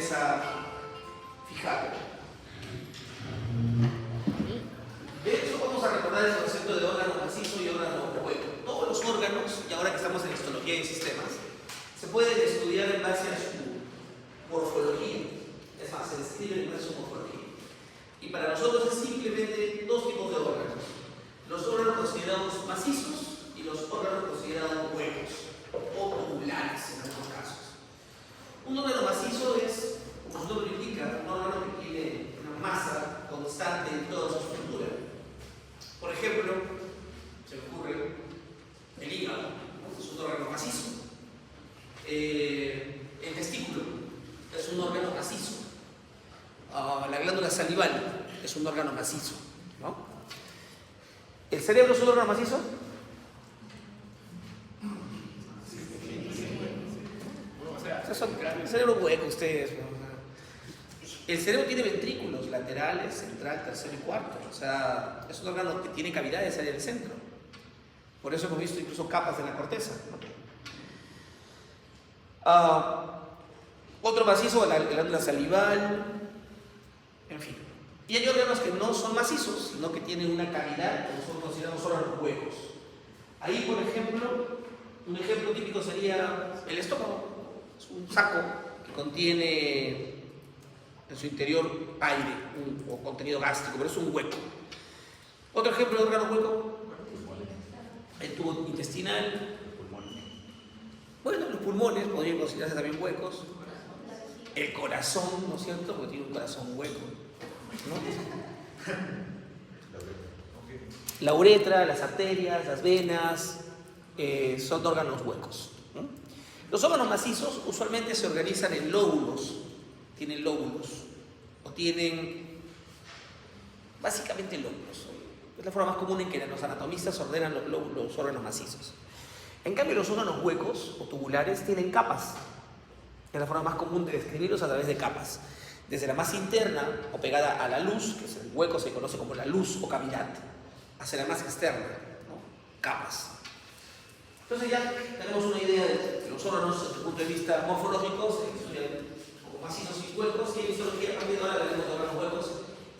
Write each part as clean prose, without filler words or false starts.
corteza fijada. De hecho, vamos a recordar el concepto de órgano macizo y órgano hueco. Todos los órganos, y ahora que estamos en histología y sistemas, se pueden estudiar en base a su morfología. Es más, se describe en base a su morfología. Y para nosotros es simplemente dos tipos de órganos. Los órganos considerados macizos y los órganos considerados huecos o tubulares en algunos casos. Un órgano macizo es, como su nombre indica, un órgano que tiene una masa constante en toda su estructura. Por ejemplo, se me ocurre el hígado, ¿no? Es un órgano macizo. El testículo es un órgano macizo. La glándula salival es un órgano macizo, ¿no? ¿El cerebro es un órgano macizo? El cerebro hueco, ustedes. El cerebro tiene ventrículos laterales, central, tercero y cuarto. O sea, es un órgano que tiene cavidades ahí en el centro. Por eso hemos visto incluso capas en la corteza, ¿no? Otro macizo, la glándula salival, en fin. Y hay órganos que no son macizos, sino que tienen una cavidad, como son considerados órganos huecos. Ahí, por ejemplo, un ejemplo típico sería el estómago. Es un saco que contiene en su interior aire o contenido gástrico, pero es un hueco. Otro ejemplo de órgano hueco, el tubo intestinal. Bueno, los pulmones podrían considerarse también huecos. El corazón, ¿no es cierto? Porque tiene un corazón hueco, ¿no? La uretra, las arterias, las venas, son órganos huecos, ¿no? Los órganos macizos usualmente se organizan en lóbulos. Tienen lóbulos o tienen básicamente lóbulos. Es la forma más común en que los anatomistas ordenan los órganos macizos. En cambio, los órganos huecos o tubulares tienen capas. Es la forma más común de describirlos a través de capas. Desde la masa interna o pegada a la luz, que es el hueco, se conoce como la luz o cavidad, hacia la masa externa, ¿no? Capas. Entonces ya tenemos una idea de los órganos desde el punto de vista morfológico, se estudian como macizos y huecos, y en histología a partir de ahora veremos de órganos huecos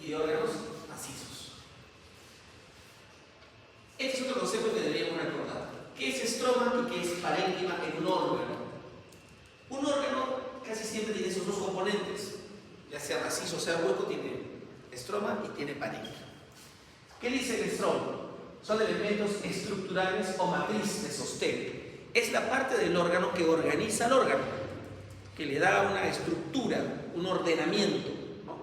y de órganos macizos. Este es otro concepto que deberíamos recordar. ¿Qué es estroma y qué es parénquima en un órgano? Un órgano casi siempre tiene esos dos componentes, ya sea macizo o sea hueco, tiene estroma y tiene parénquima. ¿Qué dice el estroma? Son elementos estructurales o matriz de sostén. Es la parte del órgano que organiza el órgano, que le da una estructura, un ordenamiento, ¿no?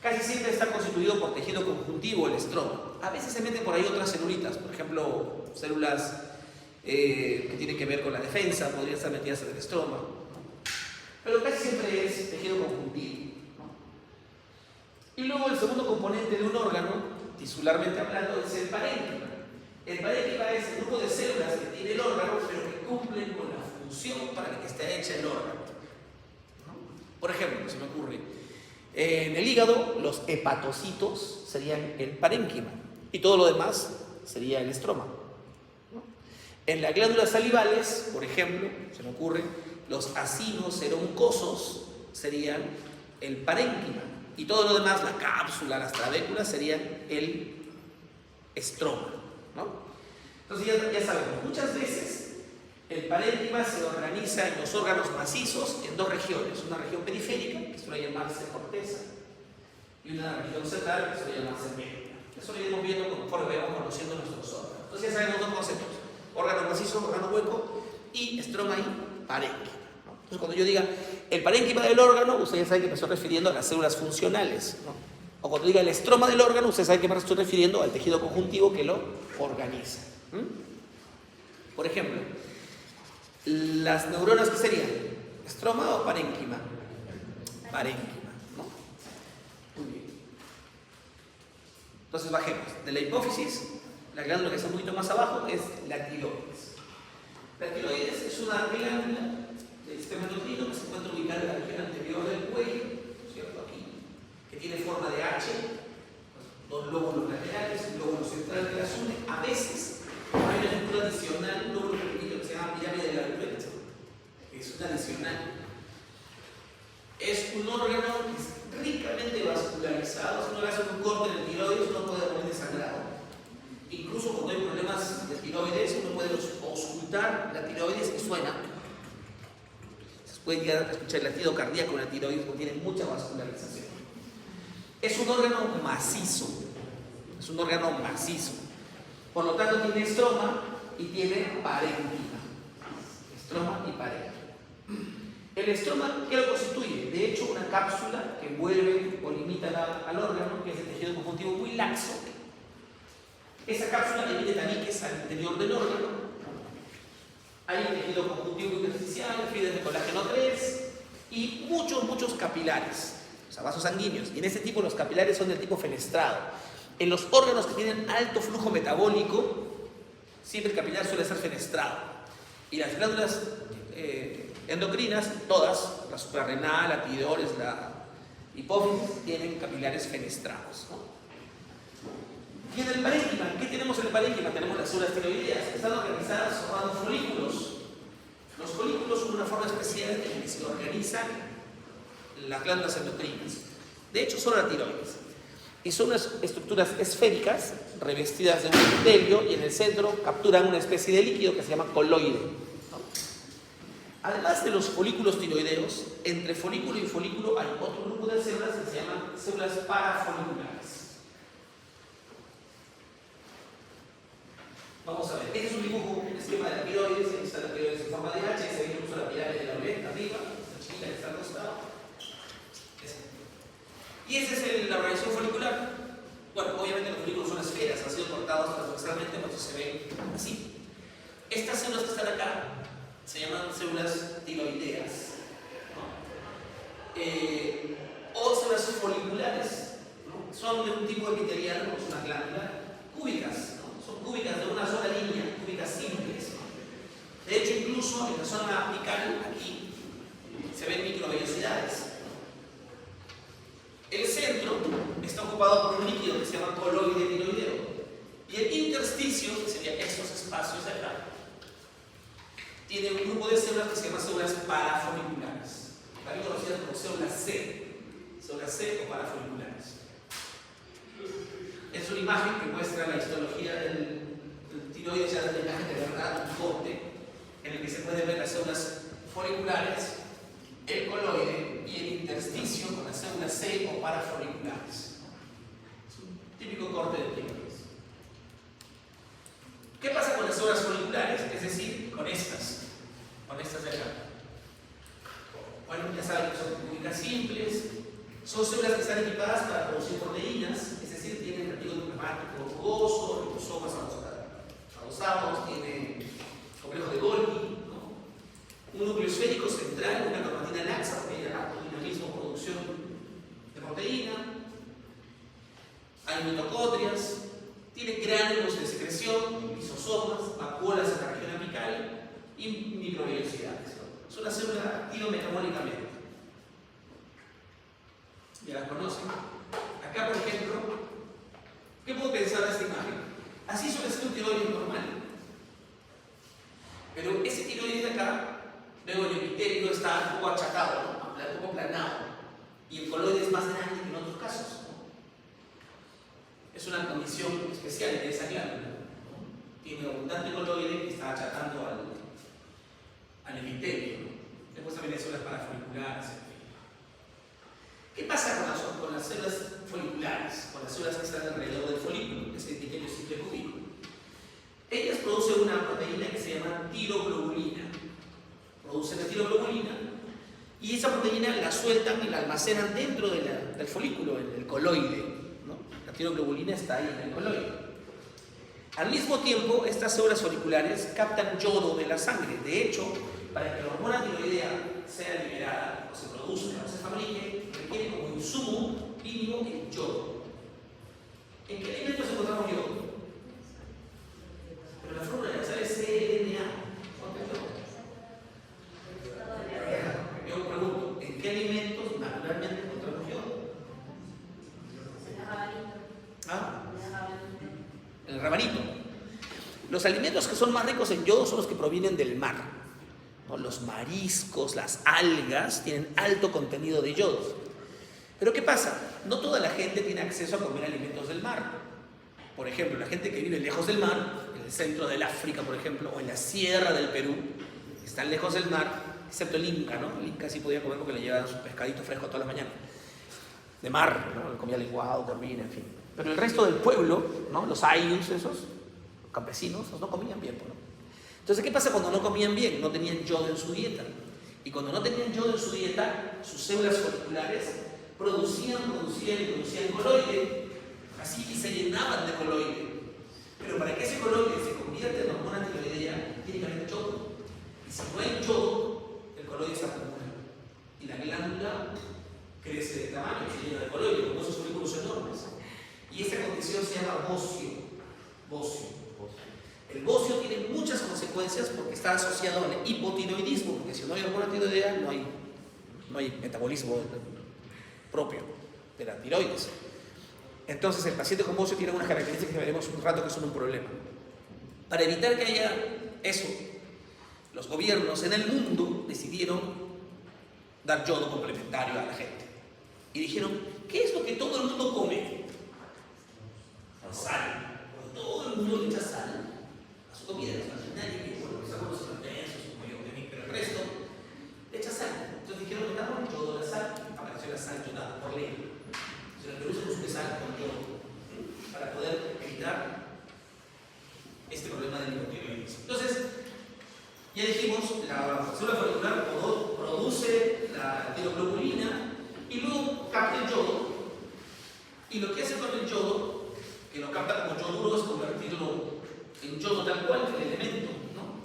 Casi siempre está constituido por tejido conjuntivo el estroma. A veces se meten por ahí otras celulitas, por ejemplo, células que tienen que ver con la defensa, podrían estar metidas en el estroma, ¿no? Pero casi siempre es tejido conjuntivo, ¿no? Y luego el segundo componente de un órgano, tisularmente hablando, es el parénquima. El parénquima es el grupo de células que tiene el órgano, pero que cumplen con la función para la que está hecha el órgano, ¿no? Por ejemplo, se me ocurre, en el hígado los hepatocitos serían el parénquima y todo lo demás sería el estroma, ¿no? En las glándulas salivales, por ejemplo, se me ocurre, los acinoceroncosos serían el parénquima y todo lo demás, la cápsula, las trabéculas, serían el estroma, ¿no? Entonces ya sabemos, muchas veces el parénquima se organiza en los órganos macizos en dos regiones, una región periférica, que suele llamarse corteza, y una región central, que suele llamarse médula. Eso lo iremos viendo conforme vamos conociendo nuestros órganos. Entonces ya sabemos dos conceptos, órgano macizo, órgano hueco, y estroma y parénquima, ¿no? Entonces cuando yo diga el parénquima del órgano, ustedes ya saben que me estoy refiriendo a las células funcionales, ¿no? O cuando diga el estroma del órgano, ustedes saben que me estoy refiriendo al tejido conjuntivo que lo organiza. Por ejemplo, las neuronas, ¿qué serían? ¿Estroma o parénquima? Parénquima, ¿no? Muy bien. Entonces bajemos. De la hipófisis, la glándula que está un poquito más abajo es la tiroides. La tiroides es una glándula del sistema endocrino que se encuentra ubicada en la región anterior del cuello, ¿cierto? Aquí, que tiene forma de H, dos lóbulos laterales, un lóbulo central que las une. A veces hay una estructura adicional, un lóbulo pequeño que se llama pirámide de la Lulette, que es una adicional. Es un órgano que es ricamente vascularizado. Si uno le hace un corte en el tiroides, uno puede morir desangrado. Incluso cuando hay problemas de tiroides, uno puede auscultar la tiroides y suena. Se puede llegar a escuchar el latido cardíaco en la tiroides porque tiene mucha vascularización. Es un órgano macizo. Es un órgano macizo. Por lo tanto, tiene estroma y tiene parénquima. Estroma y parénquima. El estroma, ¿qué lo constituye? De hecho, una cápsula que envuelve o limita al órgano, que es el tejido conjuntivo muy laxo. Esa cápsula emite tabiques al interior del órgano. Hay tejido conjuntivo intersticial, fibras de colágeno 3 y muchos capilares, o sea, vasos sanguíneos. Y en ese tipo los capilares son del tipo fenestrado. En los órganos que tienen alto flujo metabólico, siempre el capilar suele ser fenestrado. Y las glándulas endocrinas, todas, la suprarrenal, la tiroides, la hipófisis, tienen capilares fenestrados, ¿no? Y en el parénquima, ¿qué tenemos en el parénquima? Tenemos las células tiroideas, que están organizadas formando folículos. Los folículos son una forma especial en la que se organizan las glándulas endocrinas. De hecho, son la tiroides. Y son unas estructuras esféricas, revestidas de un epitelio, y en el centro capturan una especie de líquido que se llama coloide, ¿no? Además de los folículos tiroideos, entre folículo y folículo hay otro grupo de células que se llaman células parafoliculares. Vamos a ver, este es un dibujo, un esquema de la tiroides. Aquí está la tiroides en forma de H, se ve incluso la pirámide de la oreja arriba, esta chiquita que está al costado. Y esa es la organización folicular. Bueno, obviamente los folículos son esferas, han sido cortados transversalmente, por eso se ven así. Estas células que están acá se llaman células tiroideas, ¿no? O células foliculares, ¿no? Son de un tipo epitelial, como es una glándula, cúbicas, ¿no? Son cúbicas de una sola línea, cúbicas simples, ¿no? De hecho, incluso en la zona apical, aquí, se ven microvellosidades. El centro está ocupado por un líquido que se llama coloide tiroideo. Y el intersticio, que serían estos espacios de acá, tiene un grupo de células que se llaman células parafoliculares, también conocidas como células C o parafoliculares. Es una imagen que muestra la histología del tiroides, ya de la imagen de verdad, un corte, en el que se pueden ver las células foliculares, el coloide y el intersticio con las células C o parafoliculares. Es un típico corte de tiroides. ¿Qué pasa con las células foliculares? Es decir, con estas de acá. Bueno, ya saben que son cúbicas simples, son células que están equipadas para producir proteínas, es decir, tienen reticulado plasmático rugoso, ribosomas adosados, tienen complejo de Golgi, ¿no? Un núcleo esférico central, una cromatina laxa, porque hay dinamismo, producción de proteína, hay mitocondrias, tiene gránulos de secreción, lisosomas, vacuolas en la región apical y microvellosidades, ¿no? Es una célula activa metabólicamente. Ya las conocen. Acá, por ejemplo, ¿qué puedo pensar de esta imagen? Así suele ser un tiroides normal. Pero ese tiroides de acá, luego el epitelio está un poco achatado, ¿no? Un poco planado. Y el coloide es más grande que en otros casos, ¿no? Es una condición especial de esa glándula, ¿no? Tiene abundante coloide que está achatando al epitelio, ¿no? Después también hay células parafoliculares, en fin. ¿Qué pasa con las células foliculares, con las células que están alrededor del folículo, ese epitelio simple cúbico? Ellas producen una proteína que se llama tiroglobulina. Producen la tiroglobulina y esa proteína la sueltan y la almacenan dentro del folículo, en el coloide, ¿no? La tiroglobulina está ahí en el coloide. Al mismo tiempo, estas células foliculares captan yodo de la sangre. De hecho, para que la hormona tiroidea sea liberada o se produzca o se fabrique, requiere como insumo mínimo el yodo. ¿En qué alimentos encontramos yodo? Pero la fórmula ya sabe CLNA. Yo pregunto, ¿en qué alimentos naturalmente encontramos yodo? ¿Ah? El rabanito. Los alimentos que son más ricos en yodo son los que provienen del mar. ¿no? Los mariscos, las algas tienen alto contenido de yodo. Pero ¿qué pasa? No toda la gente tiene acceso a comer alimentos del mar. Por ejemplo, la gente que vive lejos del mar, en el centro del África, por ejemplo, o en la sierra del Perú, que están lejos del mar, excepto el Inca, ¿no? El Inca sí podía comer porque le llevaban su pescadito fresco todas las mañanas. De mar, ¿no? Le comía lenguado, corvina, en fin. Pero el resto del pueblo, ¿no? Los ayllus, esos, los campesinos, no comían bien, ¿no? Entonces, ¿qué pasa cuando no comían bien? No tenían yodo en su dieta. Y cuando no tenían yodo en su dieta, sus células folliculares producían coloide, así que se llenaban de coloide. Pero para que ese coloide se convierta en hormona tiroidea, tiene que haber yodo. Y si no hay yodo, el coloide se acumula. Y la glándula crece de tamaño, se llena de coloide, con esos folículos enormes. Y esta condición se llama bocio. El bocio tiene muchas consecuencias porque está asociado al hipotiroidismo, porque si no hay hormona tiroidea, no hay metabolismo propio de la tiroides. Entonces el paciente con bocio tiene unas características que veremos un rato que son un problema. Para evitar que haya eso, los gobiernos en el mundo decidieron dar yodo complementario a la gente. Y dijeron, ¿qué es lo que todo el mundo come? Sal. Todo el mundo le echa sal a su comida. Nadie que, bueno, sacamos los plantensos, como yo, pero el resto le echa sal. Entonces dijeron, metamos el yodo a la sal. Apareció la sal yodada por ley. Se le produce un sal con yodo para poder evitar este problema del hipotiroidismo. Entonces, ya dijimos, la célula follicular produce la tiroglobulina y luego capta el yodo. Y lo que hace con el yodo, que lo capta como yoduro, es convertirlo en yodo tal cual, el elemento, ¿no?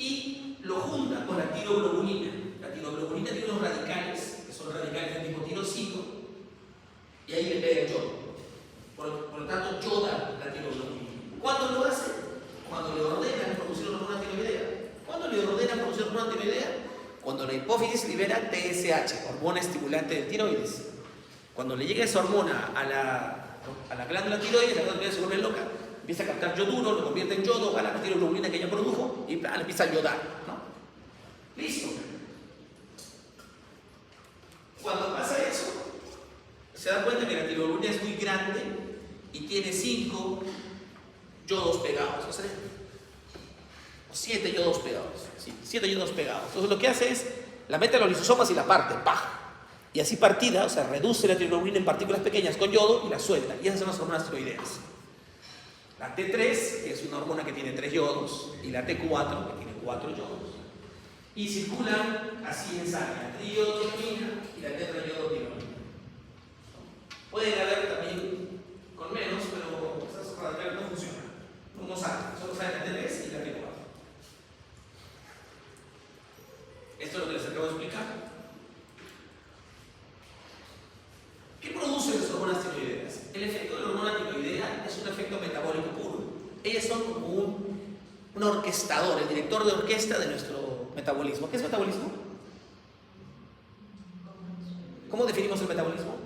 Y lo junta con la tiroglobulina. La tiroglobulina tiene unos radicales, que son radicales del tipo tirosito, y ahí le pega el yodo. Por lo tanto, yoda la tiroglobulina. ¿Cuándo lo hace? Cuando le ordenan producir hormona tiroidea. ¿Cuándo le ordenan producir hormona tiroidea? Cuando la hipófisis libera TSH, hormona estimulante del tiroides. Cuando le llega esa hormona a la glándula tiroides, la glándula se vuelve loca, empieza a captar yoduro, lo convierte en yodo, a la tiroglobulina que ella produjo y le empieza a yodar, ¿no? Listo. Cuando pasa eso, se da cuenta que la tiroglobulina es muy grande y tiene 5 yodos pegados, o sea, 7 yodos pegados, sí, 7 yodos pegados. Entonces lo que hace es, la mete a los lisosomas y la parte, ¡pah! Y así partida, o sea, reduce la tiroglobulina en partículas pequeñas con yodo y la suelta. Y esas son las hormonas tiroideas. La T3, que es una hormona que tiene 3 yodos, y la T4, que tiene 4 yodos. Y circulan así en sangre, la triodotironina y la tetrayodotironina. Pueden haber también con menos, pero esas radicales no funcionan. No salen, solo salen la T3 y la T4. Esto es lo que les acabo de explicar. ¿Qué producen las hormonas tiroideas? El efecto de la hormona tiroidea es un efecto metabólico puro. Ellas son como un orquestador, el director de orquesta de nuestro metabolismo. ¿Qué es metabolismo? ¿Cómo definimos el metabolismo?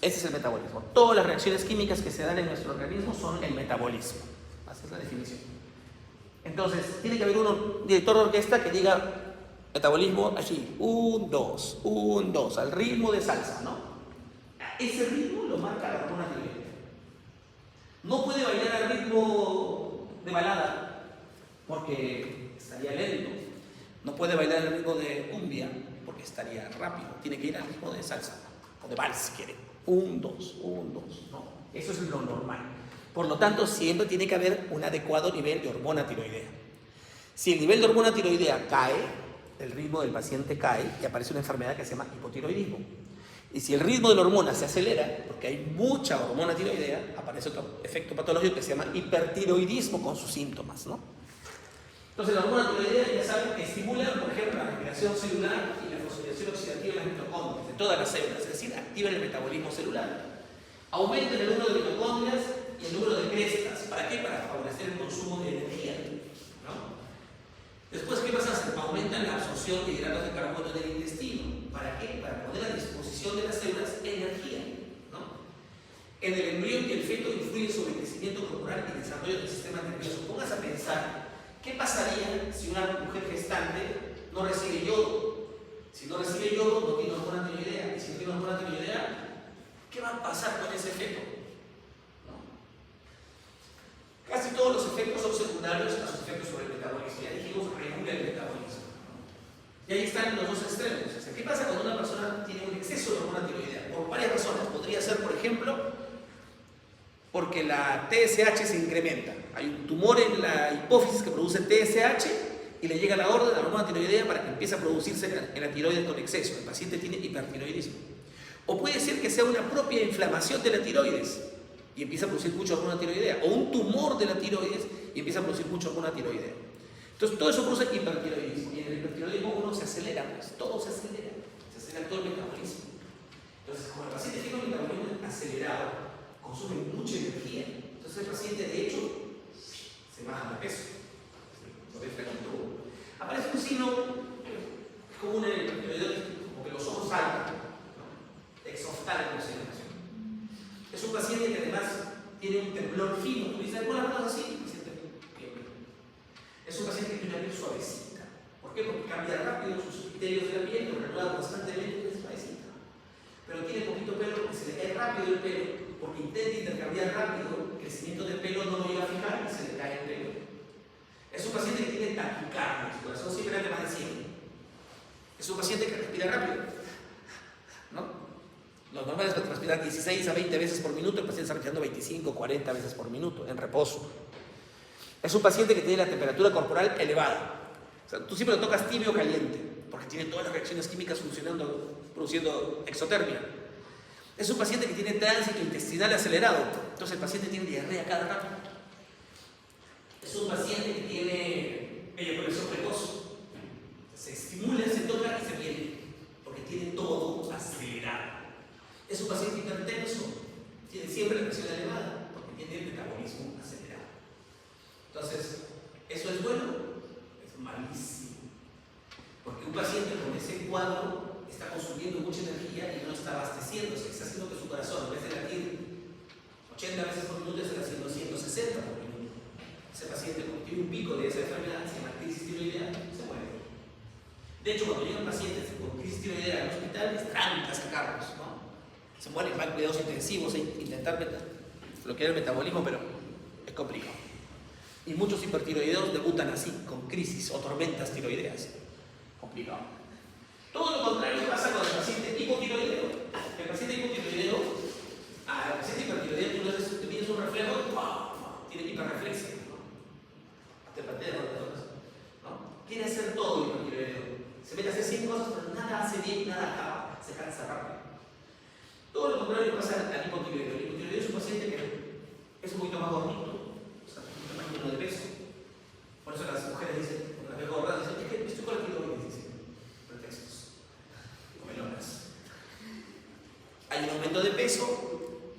Ese es el metabolismo. Todas las reacciones químicas que se dan en nuestro organismo son el metabolismo. Así es la definición. Entonces, tiene que haber un director de orquesta que diga metabolismo así, 1, 2, 1, 2, al ritmo de salsa, ¿no? Ese ritmo lo marca la hormona tiroidea. No puede bailar al ritmo de balada porque estaría lento. No puede bailar al ritmo de cumbia porque estaría rápido. Tiene que ir al ritmo de salsa o de vals si quiere. 1, 2, 1, 2. No, eso es lo normal. Por lo tanto, siempre tiene que haber un adecuado nivel de hormona tiroidea. Si el nivel de hormona tiroidea cae, el ritmo del paciente cae y aparece una enfermedad que se llama hipotiroidismo. Y si el ritmo de la hormona se acelera, porque hay mucha hormona tiroidea, aparece otro efecto patológico que se llama hipertiroidismo con sus síntomas, ¿no? Entonces la hormona tiroidea, ya saben, estimula, por ejemplo, la respiración celular y la fosforilación oxidativa de las mitocondrias, de todas las células, es decir, activa el metabolismo celular. Aumenta el número de mitocondrias y el número de crestas. ¿Para qué? Para favorecer el consumo de energía, ¿no? Después, ¿qué pasa? Aumenta la absorción de hidratos de carbono del intestino. ¿Para qué? Para poner a disposición de las células energía, ¿no? En el embrión y el feto influye sobre el crecimiento corporal y el desarrollo del sistema nervioso. Póngase a pensar, ¿qué pasaría si una mujer gestante no recibe yodo? Si no recibe yodo, no tiene hormona tiroidea. Y si no tiene hormona tiroidea, ¿qué va a pasar con ese feto? ¿No? Casi todos los efectos son secundarios a sus efectos sobre el metabolismo. Ya dijimos, regula el metabolismo. Y ahí están los dos extremos. O sea, ¿qué pasa cuando una persona tiene un exceso de hormona tiroidea? Por varias razones. Podría ser, por ejemplo, porque la TSH se incrementa. Hay un tumor en la hipófisis que produce TSH y le llega la orden a la hormona tiroidea para que empiece a producirse en la tiroides con exceso. El paciente tiene hipertiroidismo. O puede ser que sea una propia inflamación de la tiroides y empieza a producir mucha hormona tiroidea. O un tumor de la tiroides y empieza a producir mucha hormona tiroidea. Entonces todo eso produce hipertiroidismo. Y en el hipertiroidismo uno se acelera, pues todo se acelera todo el metabolismo. Entonces, como el paciente tiene un metabolismo acelerado, consume mucha energía, entonces el paciente de hecho se baja de peso, lo ve flaquito. Aparece un signo común en el hipertiroidismo, como que los ojos saltan, ¿no? Exoftálmicos se llama. Es un paciente que además tiene un temblor fino. Tú dices, ¿con las manos así? El paciente tiembla. Es un paciente que tiene una piel suavecita. ¿Por qué? Porque cambia rápido sus epitelios de la piel, lo renueva constantemente, es suavecita. Pero tiene poquito pelo porque se le cae rápido el pelo, porque intenta intercambiar rápido, el crecimiento del pelo no lo llega a fijar y se le cae el pelo. Es un paciente que tiene taquicardia, su corazón siempre anda más de 100. Es un paciente que respira rápido, ¿no? Lo normal es respirar 16 a 20 veces por minuto, el paciente está respirando 25 o 40 veces por minuto en reposo. Es un paciente que tiene la temperatura corporal elevada. O sea, tú siempre lo tocas tibio o caliente, porque tiene todas las reacciones químicas funcionando, produciendo exotermia. Es un paciente que tiene tránsito intestinal acelerado, entonces el paciente tiene diarrea cada rato. Es un paciente que tiene eyaculación precoz. Se estimula, se toca y se viene, porque tiene todo acelerado. Es un paciente hipertenso, tiene siempre la presión elevada, porque tiene el metabolismo acelerado. Entonces, ¿eso es bueno? Es malísimo. Porque un paciente con ese cuadro está consumiendo mucha energía y no está abasteciéndose, está haciendo que su corazón, en vez de latir 80 veces por minuto, está haciendo 160 por minuto. Ese paciente, cuando tiene un pico de esa enfermedad, se llama crisis tiroidea, se muere. De hecho, cuando llegan pacientes con crisis tiroidea al hospital, les trancan sacarlos, ¿no? Se mueren, van cuidados intensivos e intentar bloquear el metabolismo, pero es complicado. Y muchos hipertiroideos debutan así, con crisis o tormentas tiroideas. Complicado. Todo lo contrario pasa con el paciente hipotiroideo. El paciente hipotiroideo, el paciente hipertiroideo, tú tienes un reflejo y ¡wow! Tiene hiperreflexia, ¿no? Te patea, ¿no? Quiere hacer todo el hipotiroideo. Se mete a hacer 100 cosas, pero nada hace bien, nada acaba, se cansa rápido. Todo lo contrario pasa al hipotiroideo. El hipotiroideo es un paciente que es un poquito más gordito, o sea, un poquito más lleno de peso. Por eso las mujeres dicen, cuando las veo gordas, dicen, es que estoy con la tiroides, dicen, pretextos, comelonas. Hay un aumento de peso,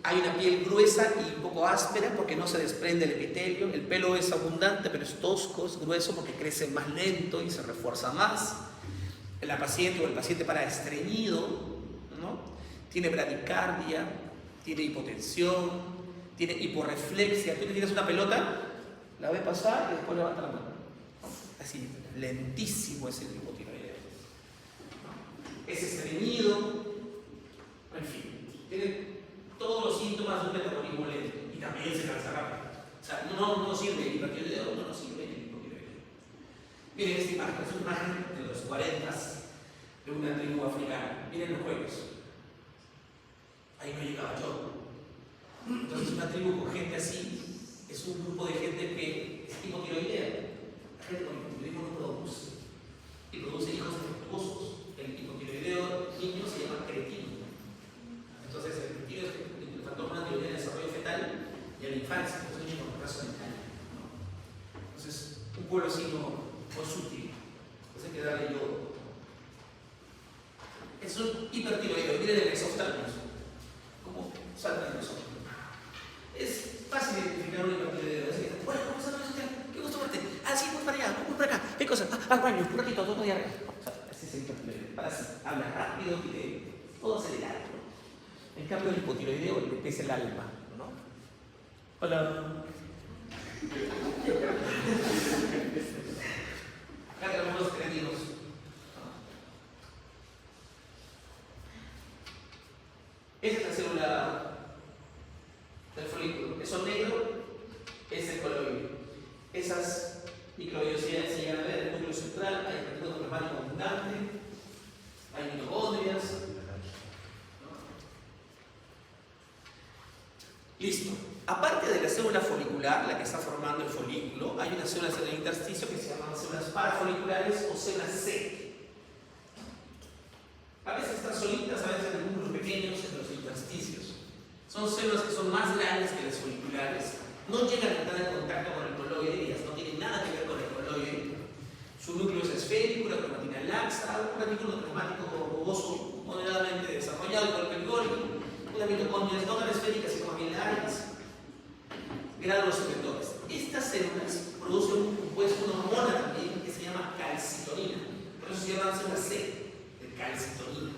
hay una piel gruesa y un poco áspera porque no se desprende el epitelio. El pelo es abundante, pero es tosco, es grueso porque crece más lento y se refuerza más. La paciente o el paciente para estreñido, ¿no? Tiene bradicardia, tiene hipotensión, tiene hiporreflexia. Tú le tiras una pelota, la ves pasar y después levanta la mano. Así, lentísimo es el hipotiroideo. Es estreñido, en fin, tiene todos los síntomas de un metabolismo lento y también se cansa rápido. O sea, no sirve el hipertiroideo, no sirve el hipotiroideo. Miren esta imagen, es una imagen de los 40 de una tribu africana. Miren los juegos. Ahí no llegaba yo. Entonces una tribu con gente así es un grupo de gente que es hipotiroidea. La gente con hipotiroidismo no produce y produce hijos defectuosos. El hipotiroideo niño se llama cretino. Entonces el cretino es el factor más tiroideo en el desarrollo fetal y en la infancia, entonces niño con retraso mental, ¿no? Entonces un pueblo así no es útil. Entonces hay que darle yodo. Es un hipertiroideo. Miren el exoftálmicos. Como saltan nosotros. Es fácil identificar un hipertiroideo. Bueno, ¿cómo está usted? ¿Qué gusto verte? Sí, vamos para allá, vamos para acá. ¿Qué cosa? Al baño, un ratito, todo diarrea. O sea, ese es el hipertiroideo. Para así, habla rápido, tiene todo acelerado. En cambio, el hipotiroideo le pesa el alma. Hola. Acá tenemos los creativos. Esta es la célula del folículo. Eso negro es el coloide. Esas microvellosidades se llegan a ver en el núcleo central, hay retículo plasmático abundante, hay mitocondrias. Listo. Aparte de la célula folicular, la que está formando el folículo, hay una célula en el intersticio que se llaman células parafoliculares o células C. A veces están solitas, a veces en núcleos pequeños en los intersticios. Son células que son más grandes que las foliculares, no llegan a entrar en contacto con el coloide, ellas no tienen nada que ver con el coloide. Su núcleo es esférico, la cromatina laxa, un retículo plasmático rugoso moderadamente desarrollado con el Golgi, unas mitocondrias no tan esféricas sino más bien largas, gránulos secretores. Estas células producen un compuesto, una hormona también que se llama calcitonina, por eso se llama célula C, de calcitonina.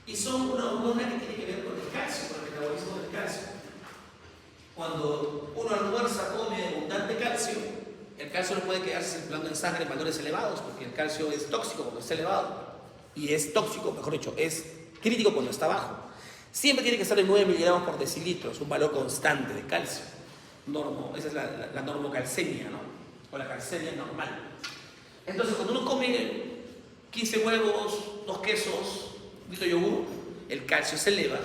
Y son una hormona que tiene que ver con el calcio, con el metabolismo del calcio. Cuando uno almuerza, come abundante calcio, el calcio no puede quedarse circulando en sangre en valores elevados, porque el calcio es tóxico cuando está elevado, y es tóxico, mejor dicho, es crítico cuando está bajo. Siempre tiene que estar en 9 miligramos por decilitro, es un valor constante de calcio. Esa es la normocalcemia, ¿no? O la calcemia normal. Entonces, cuando uno come 15 huevos, 2 quesos, un litro de yogur, el calcio se eleva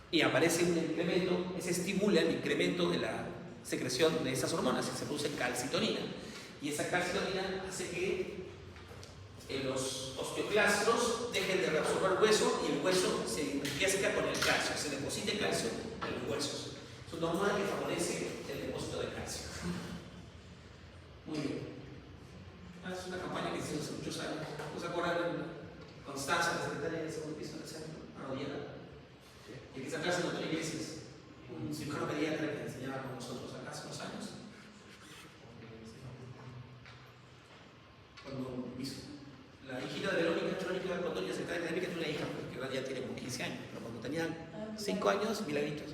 y aparece un incremento, se estimula el incremento de la secreción de esas hormonas y se produce calcitonina. Y esa calcitonina hace que los osteoclastos dejen de reabsorber hueso y el hueso se enriquezca con el calcio, se deposite calcio en los huesos. Es una hormona que favorece el depósito de calcio. Muy bien. Es una campaña que hicimos hace muchos años. ¿No se acuerdan? Constanza, la secretaria del segundo piso del centro, arrodillada. Y el que sacarse en otras iglesias. Un cirujano pediatra que enseñaba con nosotros acá hace unos años. Cuando la hijita de Verónica, cuando ella secretaria académica, tiene una hija, porque ahora ya tiene como 15 años, pero cuando tenía 5 años, milagritos.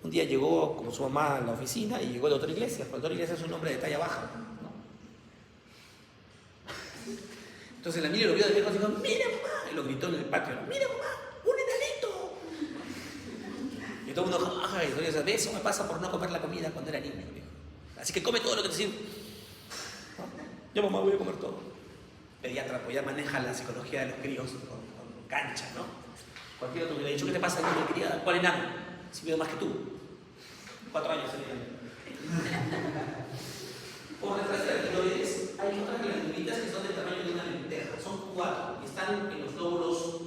Un día llegó como su mamá a la oficina y llegó de otra iglesia, porque otra iglesia es un hombre de talla baja, ¿no? Entonces la mira lo vio de lejos y dijo, ¡mira mamá! Y lo gritó en el patio, ¡mira mamá! ¡Un enanito! Y todo el mundo dijo, ¡ay! Y eso me pasa por no comer la comida cuando era niño. Así que come todo lo que te sirve. ¿No? Yo mamá voy a comer todo. Pediatra, pues ya maneja la psicología de los críos con cancha, ¿no? Cualquier otro hubiera dicho, ¿qué te pasa, niño querida? ¿Cuál enano? Si veo más que tú. 4 años tenía. Por detrás de la tiroides hay otras glandulitas que son del tamaño de una lenteja. Son 4 y están en los lóbulos,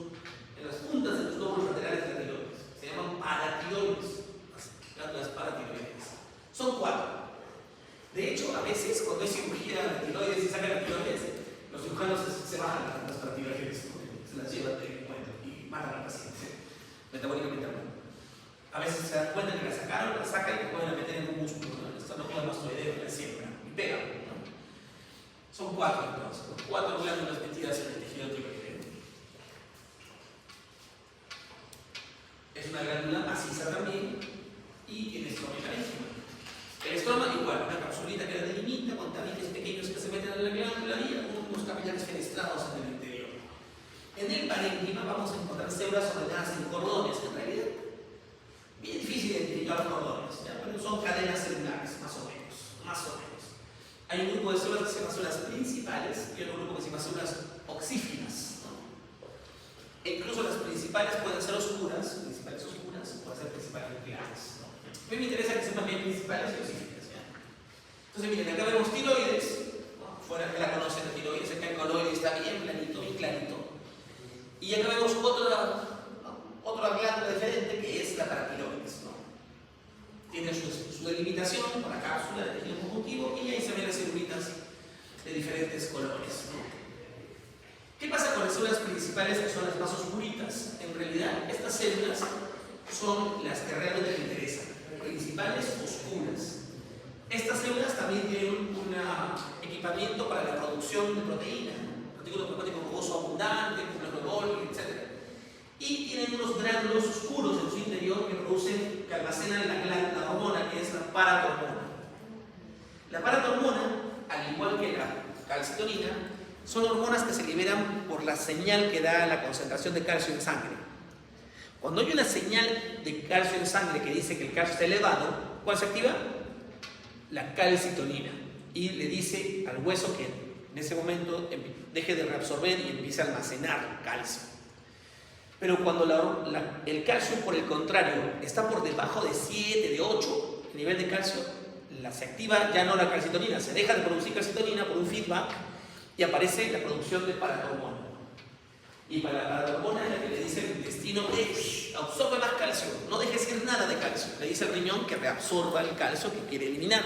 en las puntas de los lóbulos laterales de la tiroides. Se llaman paratiroides, las glándulas paratiroides. Son 4. De hecho, a veces cuando hay cirugía de tiroides y sacan la tiroides, los cirujanos se bajan las paratiroides, se las llevan de cuenta y matan al paciente, metabólicamente hablando. A veces se dan cuenta que la sacaron, la sacan y la pueden meter en un músculo, ¿no? Esto no puede mastoideo en la siembra y pegan, ¿no? Son 4 entonces, 4 glándulas metidas en el tejido tiroideo. Es una glándula maciza también y tiene estroma y parénquima. El estroma igual, una capsulita que la delimita con tabiques pequeños que se meten en la glándula y algunos capilares fenestrados en el interior. En el parénquima vamos a encontrar células ordenadas en cordones, en realidad bien difícil identificar los cordones, ¿ya? Pero son cadenas celulares, más o menos. Hay un grupo de células que se llaman células principales y otro grupo que se llama células oxígenas, ¿no? E incluso las principales pueden ser oscuras, pueden ser principales nucleares, ¿no? A mí me interesa que sean bien principales y oxígenas, ¿ya? Entonces miren, acá vemos tiroides, ¿no? Fuera que la conocen la tiroides, acá el coloide está bien planito, bien clarito. Y acá vemos otra glándula diferente que es la paratiroides, ¿no? Tiene su delimitación con la cápsula de tejido conjuntivo y ahí se ven las celulitas de diferentes colores, ¿no? ¿Qué pasa con las células principales que son las más oscuritas? En realidad, estas células son las que realmente me interesan, principales oscuras. Estas células también tienen un equipamiento para la producción de proteína, retículo plasmático rugoso abundante, núcleo de Golgi, etc. Y tienen unos gránulos oscuros en su interior interior que almacenan la hormona, que es la paratormona. La paratormona, al igual que la calcitonina, son hormonas que se liberan por la señal que da la concentración de calcio en sangre. Cuando hay una señal de calcio en sangre que dice que el calcio está elevado, ¿cuál se activa? La calcitonina. Y le dice al hueso que en ese momento deje de reabsorber y empiece a almacenar calcio. Pero cuando el calcio, por el contrario, está por debajo de 7, de 8, el nivel de calcio, se activa ya no la calcitonina, se deja de producir calcitonina por un feedback y aparece la producción de paratormona. Y para la paratormona es la que le dice al intestino: absorbe más calcio, no dejes ir nada de calcio. Le dice al riñón que reabsorba el calcio que quiere eliminar.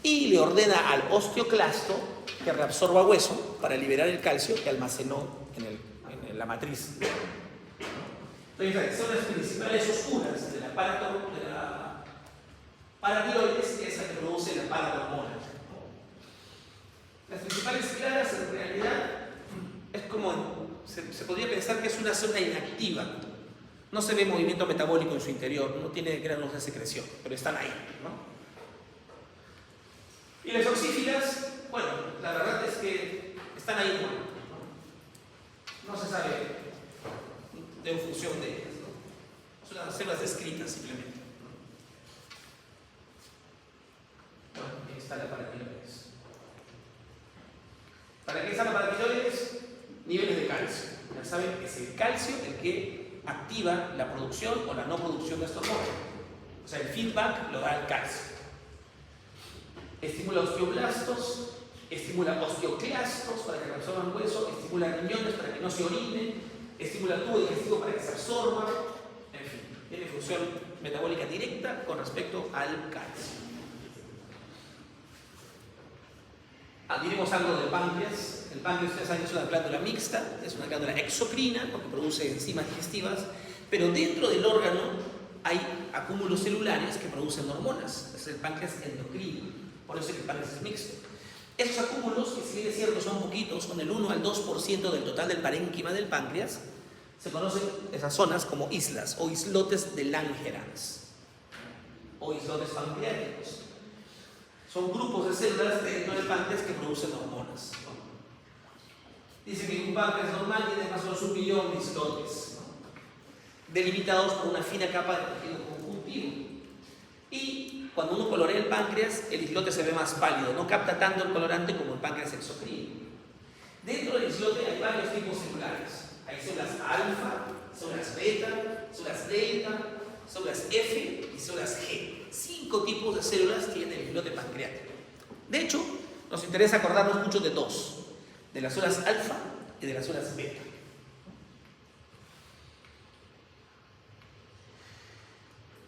Y le ordena al osteoclasto que reabsorba hueso para liberar el calcio que almacenó en la matriz. Entonces, son las principales oscuras de la paratiroides, que es la que produce la paratormona. Las principales claras, en realidad, es como se podría pensar que es una zona inactiva. No se ve movimiento metabólico en su interior, no tiene granos de secreción, pero están ahí, ¿no? Y las oxífilas, bueno, la verdad es que están ahí, no se sabe de función de ellas, ¿no? Son las células descritas simplemente. Bueno, ahí está la paratiroides. ¿Para qué está la paratiroides? Niveles de calcio. Ya saben que es el calcio el que activa la producción o la no producción de estos hormonas. O sea, el feedback lo da el calcio. Estimula osteoblastos, estimula osteoclastos para que reabsorban hueso, estimula riñones para que no se orinen, estimula tubo digestivo para que se absorba. En fin, tiene función metabólica directa con respecto al calcio. Diremos algo del páncreas. El páncreas, ustedes saben que es una glándula mixta, es una glándula exocrina porque produce enzimas digestivas, pero dentro del órgano hay acúmulos celulares que producen hormonas. Es el páncreas endocrino. Por eso es que el páncreas es mixto. Esos acúmulos, que si bien es cierto son poquitos, son el 1 al 2% del total del parénquima del páncreas, se conocen esas zonas como islas o islotes de Langerhans o islotes pancreáticos. Son grupos de células dentro del páncreas que producen hormonas. Dice que un páncreas normal tiene más o menos 1 billón de islotes, ¿no? Delimitados por una fina capa de tejido conjuntivo. Y cuando uno colorea el páncreas, el islote se ve más pálido, no capta tanto el colorante como el páncreas exocrino. Dentro del islote hay varios tipos celulares. Hay células alfa, células beta, células delta, células F y células G. 5 tipos de células tiene el islote pancreático. De hecho, nos interesa acordarnos mucho de dos: de las células alfa y de las células beta.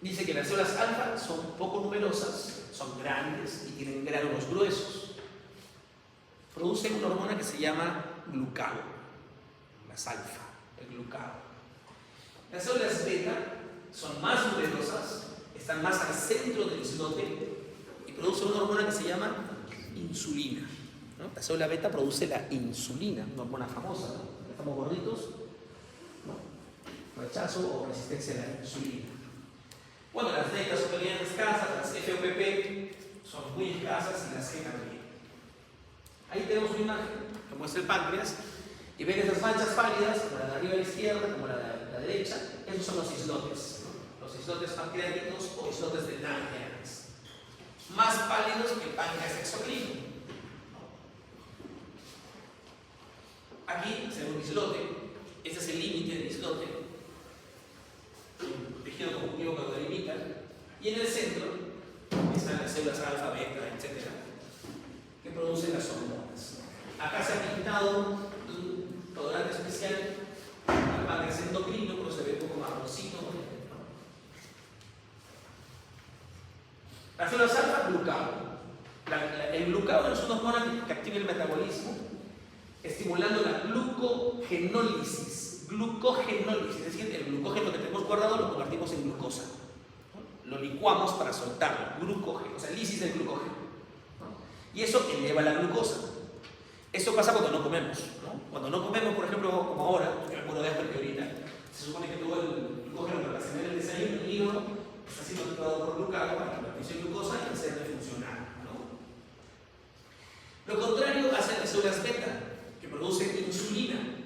Dice que las células alfa son poco numerosas, son grandes y tienen gránulos gruesos. Producen una hormona que se llama glucagón, las alfa, el glucagón. Las células beta son más numerosas, están más al centro del islote y producen una hormona que se llama insulina, ¿no? La célula beta produce la insulina, una hormona famosa, ¿no? Estamos gorditos, ¿no? Rechazo o resistencia a la insulina. Bueno, las delta son bien escasas, las FOPP son muy escasas y las G también. Ahí tenemos una imagen que muestra el páncreas y ven esas manchas pálidas, como la de arriba a la izquierda, como la de la derecha. Esos son los islotes, ¿no? Los islotes pancreáticos o islotes de Langerhans. Más pálidos que el páncreas exocrino. Aquí se ve un islote, este es el límite del islote, un tejido conjuntivo que lo delimita, y en el centro están las células alfa, beta, etc., que producen las hormonas. Acá se ha pintado un colorante especial al páncreas endocrino, pero se ve un poco marroncito, ¿no? Las células alfa, glucagón. El glucagón es una hormona que activa el metabolismo, estimulando la glucogenólisis. Glucogenólisis, es decir, el glucógeno que tenemos guardado lo convertimos en glucosa, ¿no? Lo licuamos para soltarlo, glucógeno, o sea, lisis del glucógeno, ¿no? Y eso eleva la glucosa. Eso pasa cuando no comemos, ¿no? Cuando no comemos, por ejemplo, como ahora, yo me acuerdo de hambre que ahorita, se supone que todo el glucógeno que para cenar el desayuno, el hígado está siendo activado por glucagón para convertirse en glucosa y hacerle funcionar, ¿no? Lo contrario hace las células beta, que producen insulina.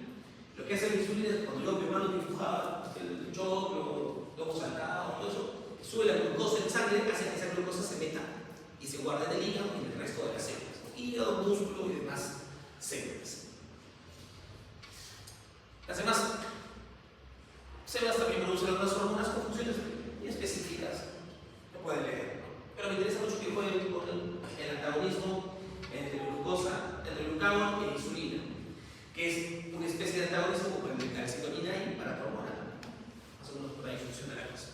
Lo que hace la insulina es cuando yo preparo mi fujada, el choclo, lomo saltado, todo eso, sube la glucosa en sangre, hace que esa glucosa se meta y se guarde en el hígado y en el resto de las células, ¿no? Hígado, músculo y demás células. Las demás células también producen algunas hormonas con funciones específicas, lo pueden leer, ¿no? Pero me interesa mucho que jueguen con el antagonismo entre glucosa, entre glucagón e insulina, que es una especie de antagonismo como el de calcitonina y paratormona. Más o menos por ahí funciona la cosa.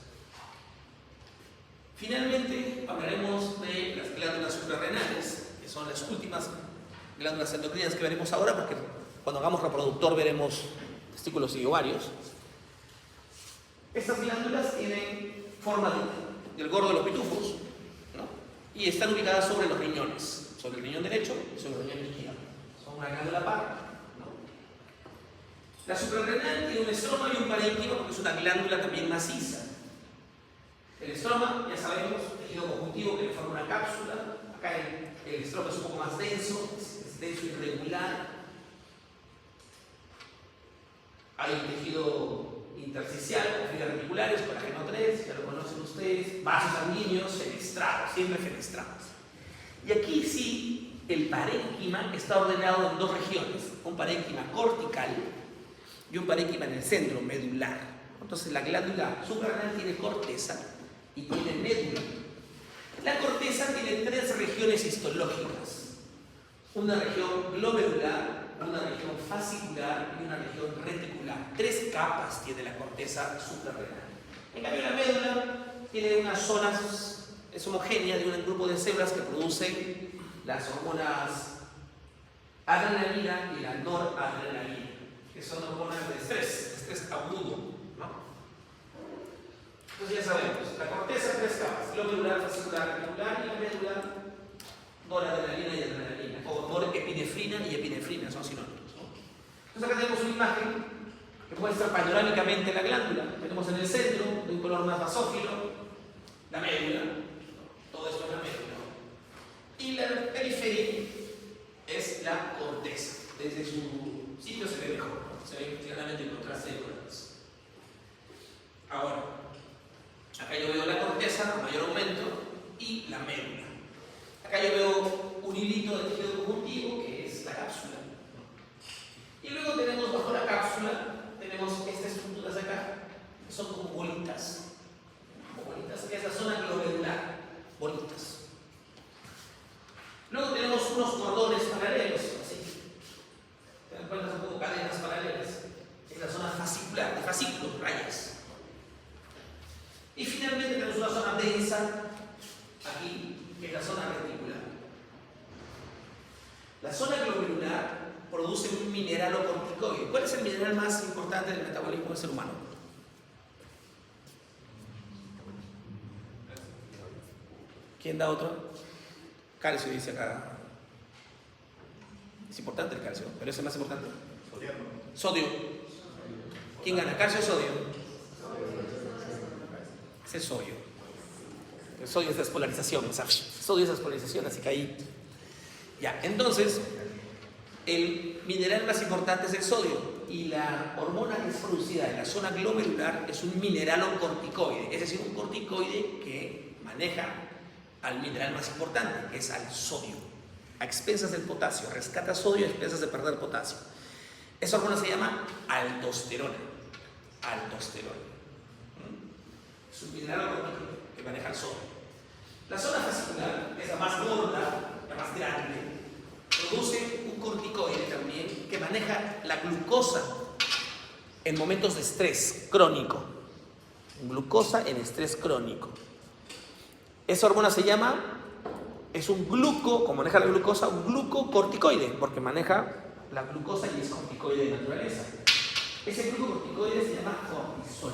Finalmente hablaremos de las glándulas suprarrenales, que son las últimas glándulas endocrinas que veremos ahora, porque cuando hagamos reproductor veremos testículos y ovarios. Estas glándulas tienen forma del gordo de los pitufos, ¿no? Y están ubicadas sobre los riñones, sobre el riñón derecho y sobre el riñón izquierdo. Son una glándula par, ¿no? La suprarrenal tiene un estroma y un parénquima porque es una glándula también maciza. El estroma, ya sabemos, tejido conjuntivo que le forma una cápsula. Acá el estroma es un poco más denso, es denso y irregular. Hay tejido intersticial, fibras reticulares, colágeno 3, ya lo conocen ustedes, vasos sanguíneos, fenestrados, siempre fenestrados. Y aquí sí, el parénquima está ordenado en dos regiones, un parénquima cortical y un parénquima en el centro, medular. Entonces la glándula suprarrenal tiene corteza y tiene médula. La corteza tiene tres regiones histológicas, una región glomerular, una región fascicular y una región reticular. Tres capas tiene la corteza suprarrenal. En cambio la médula tiene unas zonas, es homogénea de un grupo de células que producen las hormonas adrenalina y la noradrenalina, que son hormonas de estrés agudo, ¿no? Entonces ya sabemos, la corteza tres capas, glomerular, fascicular, reticular, y la médula noradrenalina y adrenalina, o norepinefrina y epinefrina, son sinónimos, ¿no? Entonces acá tenemos una imagen que muestra panorámicamente la glándula. Tenemos en el centro, de un color más basófilo, la médula, ¿no? Todo esto es la médula, ¿no? Y la periferia es la corteza. Desde su sitio se ve mejor, ¿no? Se ve claramente el contraste de colores. Ahora, acá yo veo la corteza con mayor aumento y la médula. Acá yo veo un hilito de tejido conjuntivo que es la cápsula. Y luego tenemos bajo la cápsula, tenemos estas estructuras de acá, que son como bolitas. Como bolitas, que es la zona glomerular. Bolitas. Luego tenemos unos cordones paralelos, así. ¿Te dan cuenta? Son como cadenas paralelas. Es la zona fascicular, de fascículos, rayas. Y finalmente tenemos una zona densa, aquí, que es la zona reticular. La zona glomerular produce un mineralocorticoide. ¿Cuál es el mineral más importante del metabolismo del ser humano? ¿Quién da otro? Calcio, dice acá. Es importante el calcio, pero es el más importante. Sodio. ¿Quién gana? ¿Calcio o sodio? Es el sodio. El sodio es despolarización, ¿sabes? El sodio es despolarización, así que ahí. Ya, entonces, el mineral más importante es el sodio. Y la hormona que es producida en la zona glomerular es un mineralocorticoide, es decir, un corticoide que maneja al mineral más importante, que es al sodio, a expensas del potasio, rescata sodio a expensas de perder potasio. Esa hormona se llama aldosterona. Aldosterona. Es un mineralocorticoide que maneja el sodio. La zona fascicular es la más gorda, la más grande, produce un corticoide también que maneja la glucosa en momentos de estrés crónico. Glucosa en estrés crónico. Esa hormona se llama, es un como maneja la glucosa, un glucocorticoide, porque maneja la glucosa y es corticoide de naturaleza. Ese glucocorticoide se llama cortisol.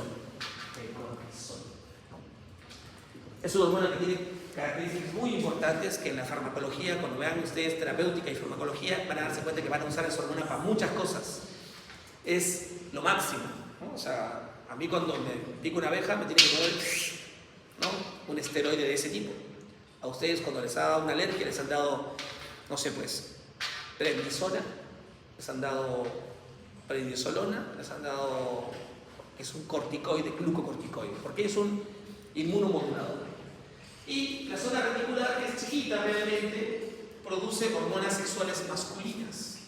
Es una hormona que tiene características muy importantes que en la farmacología, cuando vean ustedes terapéutica y farmacología, van a darse cuenta que van a usar esa hormona para muchas cosas. Es lo máximo, ¿no? O sea, A mí cuando me pica una abeja me tiene que poner, ¿no?, un esteroide de ese tipo. A ustedes cuando les ha dado una alergia les han dado, no sé, pues, prednisona, les han dado prednisolona, les han dado, es un corticoide, glucocorticoide, porque es un inmunomodulador. Y la zona reticular, que es chiquita realmente, produce hormonas sexuales masculinas,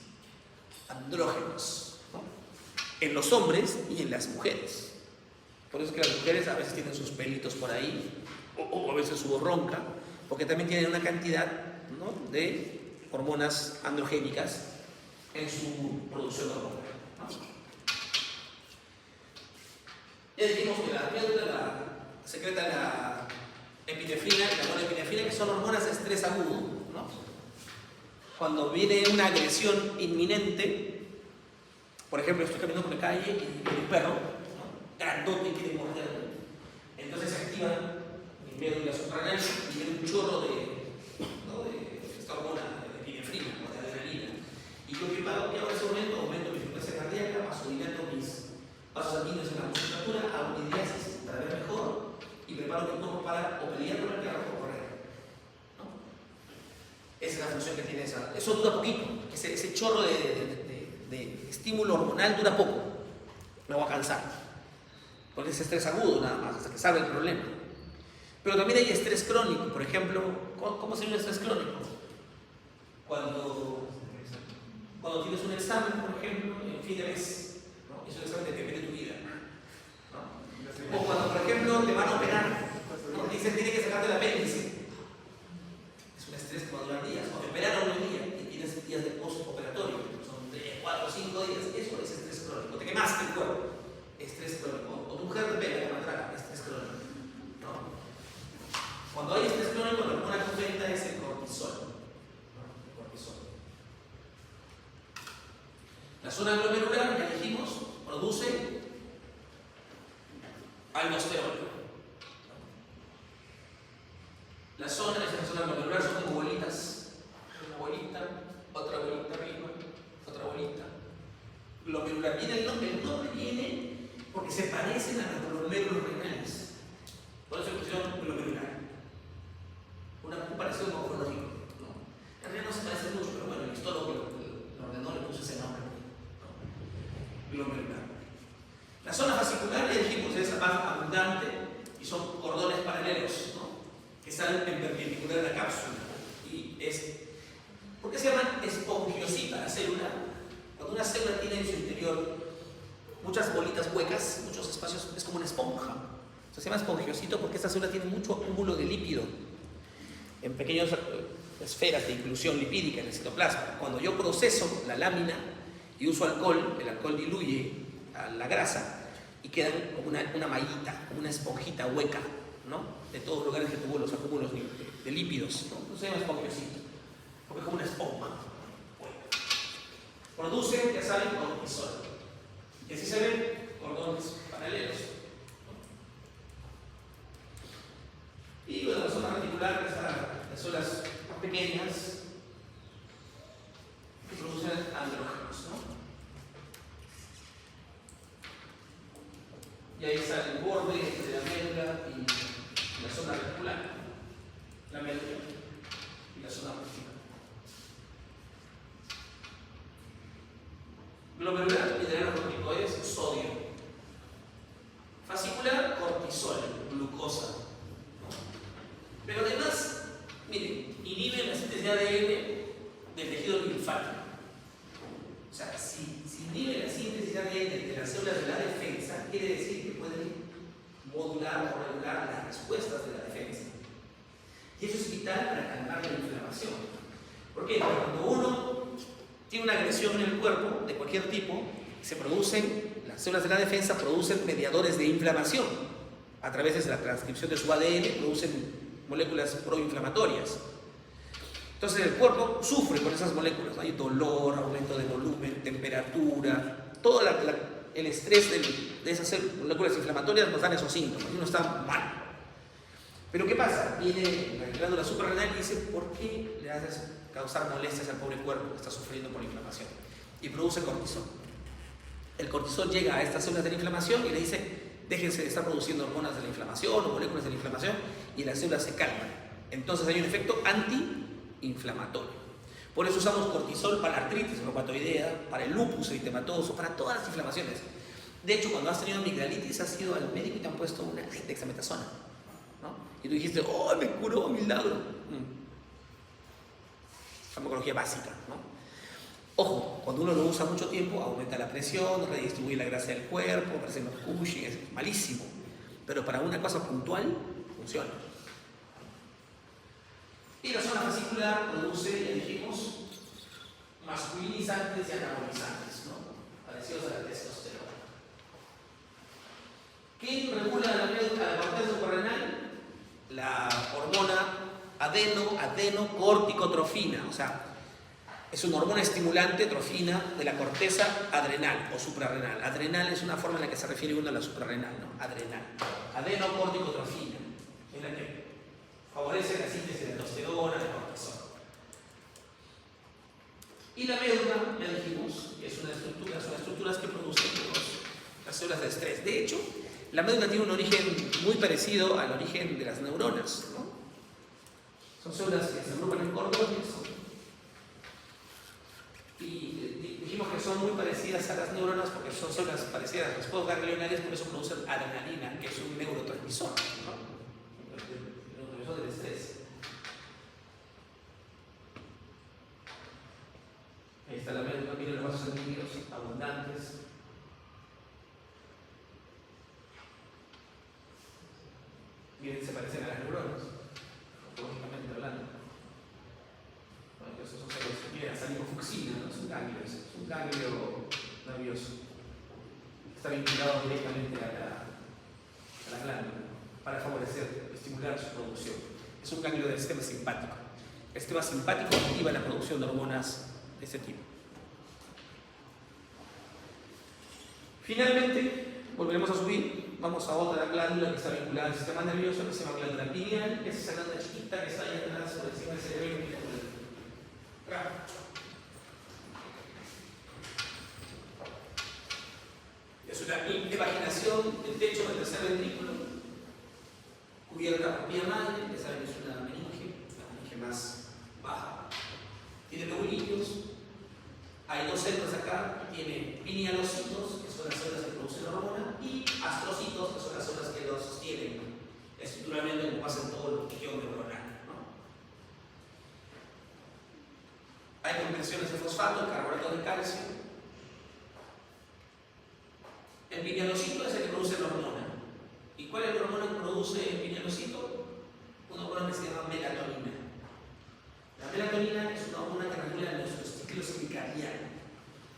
andrógenos, ¿no?, en los hombres y en las mujeres. Por eso es que las mujeres a veces tienen sus pelitos por ahí, o a veces su voz ronca, porque también tienen una cantidad, ¿no?, de hormonas androgénicas en su producción hormonal, ¿no? Ya dijimos que la médula secreta la epinefrina y la norepinefrina, que son hormonas de estrés agudo, ¿no? Cuando viene una agresión inminente, por ejemplo, estoy caminando por la calle y viene un perro, ¿no?, grandote y quiere morderme, entonces se activa mi médula suprarrenal y viene un chorro de, ¿no?, de esta hormona de epinefrina, ¿no?, de adrenalina. Y yo que hago en ese momento, aumento mi frecuencia cardíaca, vasodilando mis vasos sanguíneos en la musculatura, hago mi diálisis para ver mejor y preparo mi cuerpo para o pelear con el perro o correr, ¿no? Esa es la función que tiene esa. Eso dura poquito, ese chorro de estímulo hormonal dura poco, me voy a cansar. Porque es estrés agudo nada más, hasta que salga el problema. Pero también hay estrés crónico, por ejemplo. ¿Cómo sería un estrés crónico? Cuando tienes un examen, por ejemplo, en fin de mes, ¿no?, es un examen que depende de tu vida, ¿no? O cuando, por ejemplo, te van a operar, ¿no?, dicen tiene que sacarte el apéndice. Es un estrés que va a durar días. O te operaron un día y tienes días de postoperatorio, son 3, 4, 5 días. Eso es estrés crónico. Te quemaste el cuerpo, estrés crónico. O tu mujer te pega, te matraca, estrés crónico, ¿no? Cuando hay estrés crónico, la hormona que aumenta es el cortisol, ¿no? El cortisol. La zona glomerular, ya dijimos, produce aldosterona. Las zonas de esta zona glomerular son como bolitas. Una bolita, otra bolita arriba, otra bolita. Glomerular. Viene el nombre viene porque se parecen a los glomérulos renales. Por eso se pusieron glomerular. Un parecido morfológico, ¿no? En realidad no se parece mucho, pero bueno, el histólogo lo ordenó, le puso ese nombre, ¿no? Glomerular. La zona fascicular, ya dijimos, es la más abundante y son cordones paralelos, ¿no?, que salen en perpendicular a la cápsula. Y ¿por qué se llama espongiosita la célula? Cuando una célula tiene en su interior muchas bolitas huecas, muchos espacios, es como una esponja. Se llama espongiosito porque esta célula tiene mucho acúmulo de lípido en pequeñas esferas de inclusión lipídica en el citoplasma. Cuando yo proceso la lámina y uso alcohol, el alcohol diluye a la grasa y queda como una mallita, como una esponjita hueca, ¿no?, de todos los lugares que tuvo los acúmulos de lípidos, ¿no? Entonces se llama espongiosito, porque es como una esponja. Produce, ya saben, cortisol. Y así se ven cordones paralelos, ¿no? Y bueno, la zona reticular, las células más pequeñas que producen andrógenos, ¿no? Y ahí sale el borde de la médula y la zona reticular, la médula y la zona reticular. Glomerular, mineralocorticoides, sodio. Fascicular, cortisol, glucosa, ¿no? Pero además, miren, inhibe la síntesis de ADN del tejido linfático. O sea, si inhibe la síntesis de ADN de las células de la defensa, quiere decir que pueden modular o regular las respuestas de la defensa. Y eso es vital para calmar la inflamación. ¿Por qué? Porque cuando uno tiene una agresión en el cuerpo de cualquier tipo, las células de la defensa producen mediadores de inflamación. A través de la transcripción de su ADN producen moléculas proinflamatorias. Entonces el cuerpo sufre con esas moléculas. Hay dolor, aumento de volumen, temperatura, todo el estrés de esas moléculas inflamatorias nos dan esos síntomas y uno está mal. Pero ¿qué pasa? Viene la glándula suprarrenal y dice, ¿por qué le haces causar molestias al pobre cuerpo que está sufriendo por inflamación? Y produce cortisol. El cortisol llega a estas células de la inflamación y le dice, déjense de estar produciendo hormonas de la inflamación o moléculas de la inflamación y las células se calman. Entonces hay un efecto antiinflamatorio. Por eso usamos cortisol para la artritis reumatoidea, para el lupus eritematoso, para todas las inflamaciones. De hecho, cuando has tenido amigdalitis, has ido al médico y te han puesto una dexametasona, ¿no? Y tú dijiste, ¡oh, me curó, milagro! Farmacología básica, ¿no? Ojo, cuando uno lo usa mucho tiempo, aumenta la presión, redistribuye la grasa del cuerpo, aparecen los Cushing, es malísimo. Pero para una cosa puntual, funciona. Y la zona fascicular produce, ya dijimos, masculinizantes y anabolizantes, ¿no? Parecidos a la testosterona. ¿Quién regula la corteza suprarrenal? La hormona adenocorticotrofina, o sea, es una hormona estimulante, trofina, de la corteza adrenal o suprarrenal. Adrenal es una forma en la que se refiere uno a la suprarrenal, ¿no? Adrenal. Adenocorticotrofina es la que favorece la síntesis de testosterona, de cortisol. Y la médula, ya dijimos, que es una estructura, son estructuras que producen las células de estrés. De hecho, la médula tiene un origen muy parecido al origen de las neuronas, ¿no? Son células que se agrupan en cordones. Y dijimos que son muy parecidas a las neuronas porque son células parecidas a los postganglionarios, por eso producen adrenalina, que es un neurotransmisor, ¿no? El neurotransmisor del estrés. Ahí está la médula, miren los vasos sanguíneos abundantes. Miren, se parecen a las neuronas, lógicamente hablando. Bueno, esos son células que tienen salicofuxina, ¿no? Es un ganglio nervioso. Está vinculado directamente a la glándula para favorecer, estimular su producción. Es un ganglio del sistema simpático. El sistema simpático activa la producción de hormonas de este tipo. Finalmente, volveremos a subir. Vamos a otra glándula que está vinculada al sistema nervioso, que se llama glándula pineal, que es esa glándula chiquita que está ahí atrás por encima del cerebro. Es una invaginación del techo del tercer ventrículo, cubierta por vía madre, que saben que es una meninge, la meninge más baja. Tiene lobulillos, hay dos células acá, tiene pinealocitos, que son las células que producen la hormona, y astrocitos, que son las células que los sostienen estructuralmente como pasa en todo el tejido neuronal, ¿no? Hay conversiones de fosfato, carbonato de calcio. El pinealocito es el que produce la hormona. ¿Y cuál es la hormona que produce el pinealocito? Una hormona que se llama melatonina. La melatonina es una hormona que regula nuestro ciclo circadiano,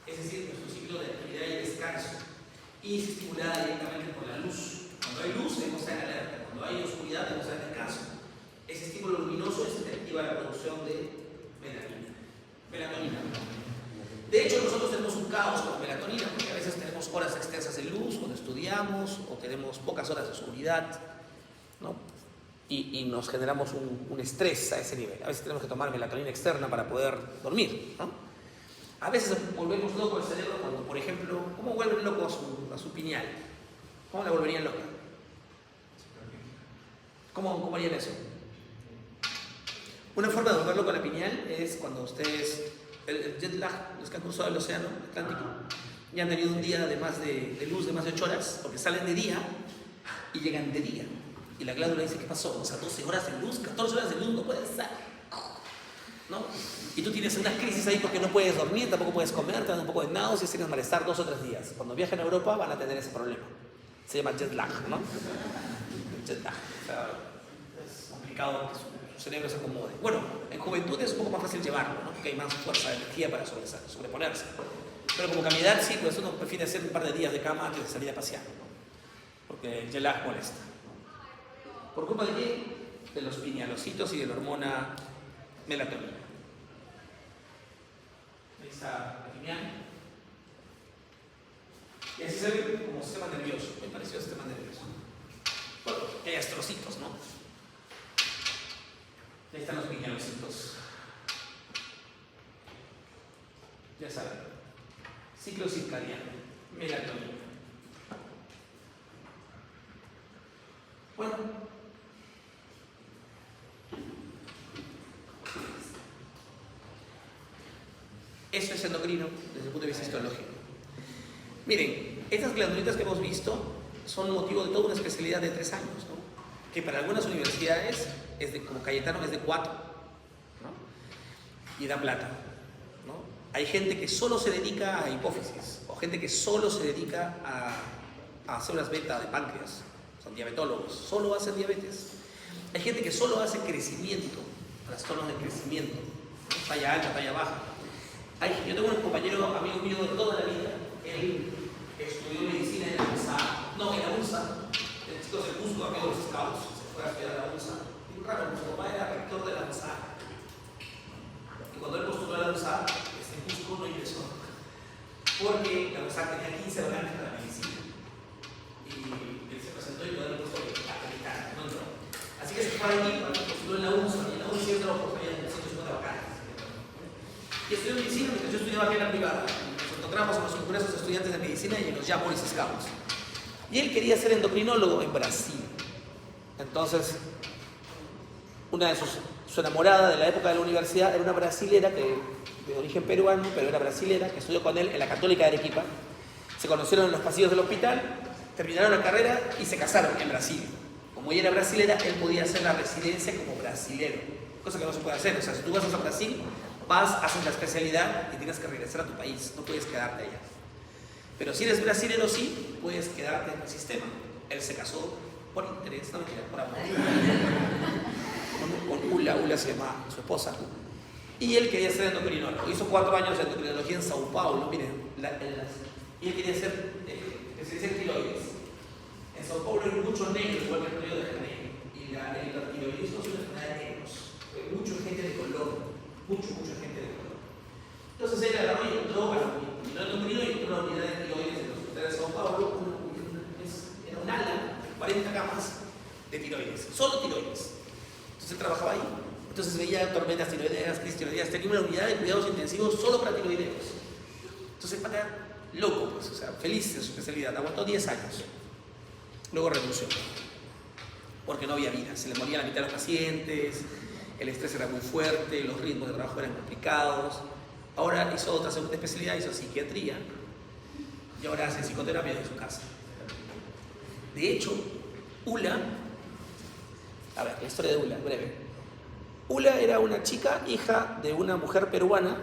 es decir, nuestro ciclo de actividad y descanso, y es estimulada directamente por la luz. Cuando hay luz debemos estar en alerta, cuando hay oscuridad debemos estar en descanso. Ese estímulo luminoso es el que activa la producción de melatonina. De hecho, nosotros tenemos un caos con melatonina porque a veces tenemos horas extensas de luz cuando estudiamos o tenemos pocas horas de oscuridad, ¿no? Y nos generamos un estrés a ese nivel. A veces tenemos que tomar melatonina externa para poder dormir, ¿no? A veces volvemos loco el cerebro cuando, por ejemplo, ¿cómo vuelven loco a su pineal? ¿Cómo la volverían loca? ¿Cómo harían eso? Una forma de volver loco a la pineal es cuando ustedes, el jet lag, los que han cruzado el océano Atlántico, ya han tenido un día de luz de más de 8 horas, porque salen de día y llegan de día. Y la glándula dice, ¿qué pasó? O sea, 12 horas de luz, 14 horas de luz, no puedes estar, ¿no? Y tú tienes una crisis ahí porque no puedes dormir, tampoco puedes comer, te dan un poco de náuseas, tienes malestar 2 o 3 días. Cuando viajen a Europa van a tener ese problema. Se llama jet lag, ¿no? Jet lag. O sea, es complicado que su cerebro se acomode. Bueno, en juventud es un poco más fácil llevarlo, ¿no? Porque hay más fuerza de energía para sobreponerse. Pero como caminidad, sí, pues uno prefiere hacer un par de días de cama antes de salir a pasear, ¿no? Porque el jet lag molesta. ¿Por culpa de qué? De los pinealocitos y de la hormona melatonina. Ahí está la pineal. Y así se ve como sistema nervioso, muy parecido al sistema nervioso. Bueno, hay astrocitos, ¿no? Ahí están los pinealocitos. Ya saben. Ciclo circadiano, melatonina. Bueno, eso es endocrino desde el punto de vista histológico. Miren, estas glandulitas que hemos visto son motivo de toda una especialidad de 3 años, ¿no? Que para algunas universidades, como Cayetano, es de 4, ¿no? Y da plata, ¿no? Hay gente que solo se dedica a hipófisis, o gente que solo se dedica a células beta de páncreas, son diabetólogos, solo hacen diabetes. Hay gente que solo hace crecimiento, trastornos de crecimiento, ¿no? Talla alta, talla baja. Yo tengo un compañero, amigo mío de toda la vida, él estudió medicina en la UNSA, el chico se puso amigo de los scouts, se fue a estudiar a la UNSA. Y raro, su papá era rector de la UNSA. Y cuando él postuló a la UNSA, en Cusco no ingresó, porque la UNSA tenía 15 vacantes para medicina. Y él se presentó y no le puso acreditar, no entró. Así que se fue aquí, postuló en la UNSA, y en la UNSA entró porque había 150 vacantes. Y estudió medicina mientras yo estudiaba aquí en la privada. Nos encontramos en los congresos de estudiantes de medicina y en los ya Boys Scouts. Y él quería ser endocrinólogo en Brasil. Entonces, una de su enamorada de la época de la universidad era una brasilera de origen peruano, pero era brasilera, que estudió con él en la Católica de Arequipa. Se conocieron en los pasillos del hospital, terminaron la carrera y se casaron en Brasil. Como ella era brasilera, él podía hacer la residencia como brasilero, cosa que no se puede hacer. O sea, si tú vas a Brasil, haces la especialidad y tienes que regresar a tu país, no puedes quedarte allá. Pero si eres brasilero, sí, puedes quedarte en el sistema. Él se casó por interés, no mentira, por amor. Con Ula se llama su esposa. Y él quería ser endocrinólogo. Hizo 4 años de endocrinología en Sao Paulo, miren. Y él quería ser especialista en tiroides. En Sao Paulo hay muchos negros, igual que en Río de Janeiro. Y el tiroidismo es una enfermedad de negros. Hay mucha gente de color. Mucha gente de color. Entonces él agarró y entró a la endocrino y entró a la unidad de tiroides en los hospitales de Sao Paulo. Era un ala de 40 camas de tiroides, solo tiroides. Entonces él trabajaba ahí. Entonces veía tormentas tiroideas, crisis tiroideas. Tenía una unidad de cuidados intensivos solo para tiroideos. Entonces para loco, pues, o sea, feliz en su especialidad. Aguantó 10 años. Luego renunció. Porque no había vida. Se le moría la mitad de los pacientes. El estrés era muy fuerte, los ritmos de trabajo eran complicados. Ahora hizo otra segunda especialidad, hizo psiquiatría y ahora hace psicoterapia desde su casa. De hecho, Ula, a ver, la historia de Ula, breve. Ula era una chica, hija de una mujer peruana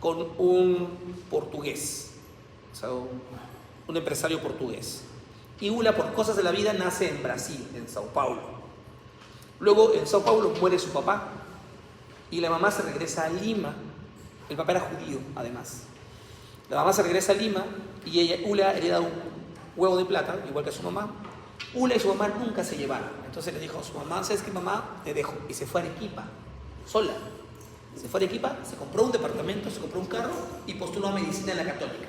con un portugués, o sea, un empresario portugués. Y Ula, por cosas de la vida, nace en Brasil, en Sao Paulo. Luego en Sao Paulo muere su papá y la mamá se regresa a Lima. El papá era judío, además. La mamá se regresa a Lima y Ula hereda un huevo de plata, igual que su mamá. Ula y su mamá nunca se llevaron. Entonces le dijo a su mamá: ¿sabes qué, mamá? Te dejo. Y se fue a Arequipa, sola. Se fue a Arequipa, se compró un departamento, se compró un carro y postuló a medicina en la Católica.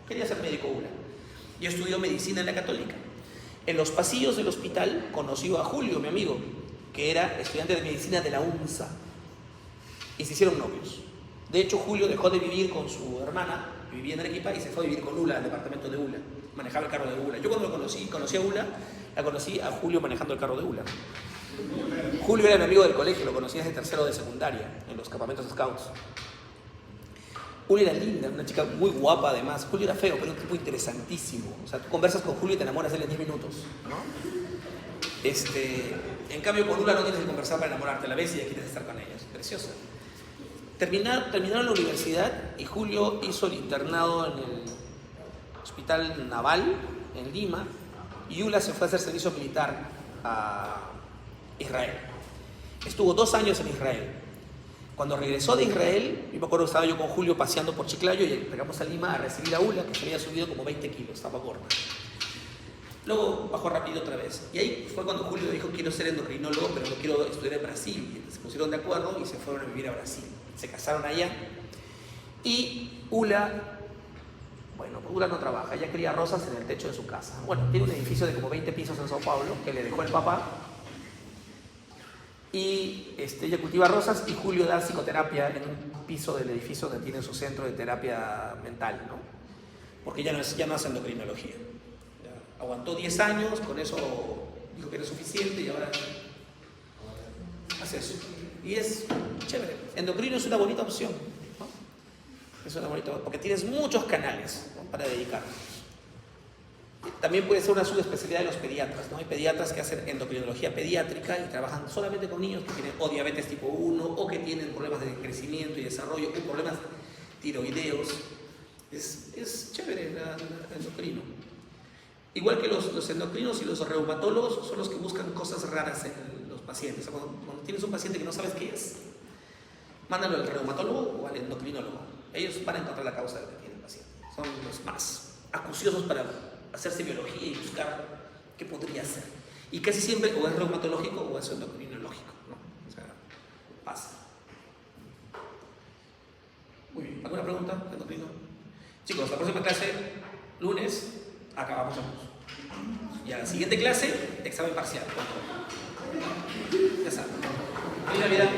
Quería ser médico Ula. Y estudió medicina en la Católica. En los pasillos del hospital conoció a Julio, mi amigo, que era estudiante de medicina de la UNSA, y se hicieron novios. De hecho, Julio dejó de vivir con su hermana, vivía en Arequipa, y se fue a vivir con Ula, al departamento de Ula. Manejaba el carro de Ula. Yo cuando conocí a Ula, la conocí a Julio manejando el carro de Ula. Julio era mi amigo del colegio, lo conocí desde tercero de secundaria, en los campamentos scouts. Ula era linda, una chica muy guapa además. Julio era feo, pero un tipo interesantísimo. O sea, tú conversas con Julio y te enamoras de él en 10 minutos, ¿no? En cambio, con Ula no tienes que conversar para enamorarte, la ves y ya quieres estar con ella. Es preciosa. Terminaron la universidad y Julio hizo el internado en el Hospital Naval en Lima y Ula se fue a hacer servicio militar a Israel. Estuvo 2 años en Israel. Cuando regresó de Israel, yo me acuerdo que estaba yo con Julio paseando por Chiclayo y llegamos a Lima a recibir a Ula, que se había subido como 20 kilos, estaba gorda. Luego bajó rápido otra vez. Y ahí fue cuando Julio dijo: quiero ser endocrinólogo, pero no quiero estudiar en Brasil. Y se pusieron de acuerdo y se fueron a vivir a Brasil. Se casaron allá. Y Ula, bueno, Ula no trabaja, ella cría rosas en el techo de su casa. Bueno, tiene un edificio de como 20 pisos en Sao Paulo que le dejó el papá. Y ella cultiva rosas y Julio da psicoterapia en un piso del edificio donde tiene su centro de terapia mental, ¿no? Porque ya no hace endocrinología. Aguantó 10 años, con eso dijo que era suficiente y ahora hace eso. Y es chévere. Endocrino es una bonita opción, ¿no? Es una bonita opción, porque tienes muchos canales, ¿no?, para dedicar. También puede ser una subespecialidad de los pediatras, ¿no? Hay pediatras que hacen endocrinología pediátrica y trabajan solamente con niños que tienen o diabetes tipo 1 o que tienen problemas de crecimiento y desarrollo o problemas tiroideos. Es chévere el endocrino. Igual que los endocrinos y los reumatólogos son los que buscan cosas raras en los pacientes. O sea, cuando tienes un paciente que no sabes qué es, mándalo al reumatólogo o al endocrinólogo. Ellos van a encontrar la causa de lo que tiene el paciente. Son los más acuciosos para hacerse biología y buscar qué podría ser. Y casi siempre o es reumatológico o es endocrinológico, ¿no? O sea, pasa. Muy bien. ¿Alguna pregunta, endocrino? Chicos, la próxima clase, lunes, acabamos el curso. Y a la siguiente clase, examen parcial. Ya saben. Mira.